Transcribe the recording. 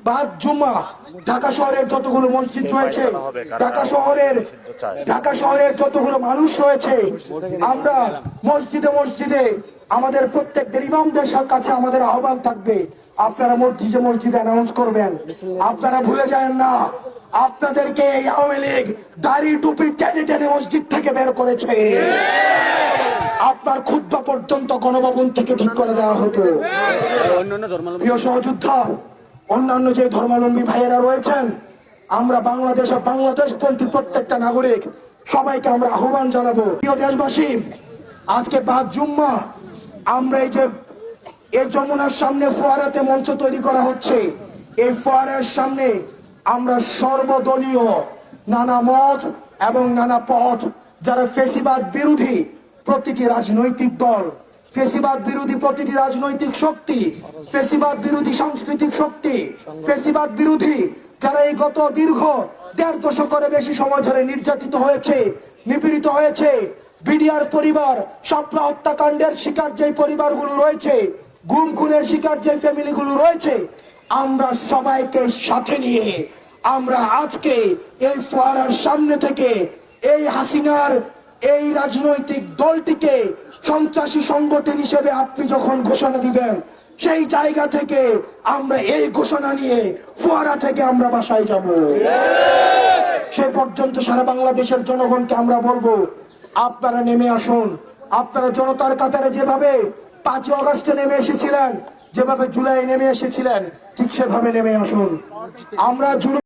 বাদ জুম্মা ঢাকা শহরের যতগুলো মসজিদ রয়েছে, ঢাকা শহরের যতগুলো মানুষ রয়েছে, আমরা মসজিদে মসজিদে আমাদের প্রত্যেকদের ইমামদের কাছে আমাদের আহ্বান থাকবে, আপনারা মসজিদে মসজিদে অ্যানাউন্স করবেন। আপনারা ভুলে যাবেন না, আপনাদেরকে এই আওয়ামী লীগ দাড়ি টুপি টেনে টেনে মসজিদ থেকে বের করেছে। আপনার খুতবা পর্যন্ত গণভবন থেকে ঠিক করে দেওয়া হতো। প্রিয় সহযোদ্ধা, অন্যান্য যে ধর্মাবলম্বী ভাইয়েরা রয়েছেন, আমরা বাংলাদেশপন্থী প্রত্যেকটা নাগরিক সবাইকে আমরা আহ্বান জানাবো। প্রিয় দেশবাসী, আজকে 5 জুম্মা আমরা এই যমুনার সামনে ফোয়ারাতে মঞ্চ তৈরি করা হচ্ছে। এই ফোয়ারার সামনে আমরা সর্বদলীয় নানা মত এবং নানা পথ, যারা ফেসিবাদ বিরোধী প্রতিটি রাজনৈতিক দল, ফেসিবাদ বিরোধী প্রতিটি রাজনৈতিক শক্তি, ফেসিবাদ বিরোধী সাংস্কৃতিক শক্তি, ফেসিবাদ বিরোধী যারা এই গত দীর্ঘ 1.5 দশকের বেশি সময় ধরে নির্যাতিত হয়েছে, নিপীড়িত হয়েছে, বিডিআর পরিবার, শাপলা হত্যাকাণ্ডের শিকার যে পরিবারগুলো রয়েছে, গুম খুনের শিকার যে ফ্যামিলিগুলো রয়েছে, আমরা সবাইকে সাথে নিয়ে আমরা আজকে এই ফোয়ারার সামনে থেকে এই হাসিনার এই রাজনৈতিক দলটিকে সন্ত্রাসী সংগঠন হিসেবে আপনি যখন ঘোষণা দিবেন, সেই জায়গা থেকে আমরা এই ঘোষণা নিয়ে ফোয়ারা থেকে আমরা বাসায় যাব। সে পর্যন্ত সারা বাংলাদেশের জনগণকে আমরা বলবো, আপনারা নেমে আসুন। আপনারা জনতার কাতারে যেভাবে 5 আগস্টে নেমে এসেছিলেন, যেভাবে জুলাই নেমে এসেছিলেন, ঠিক সেভাবে নেমে আসুন। আমরা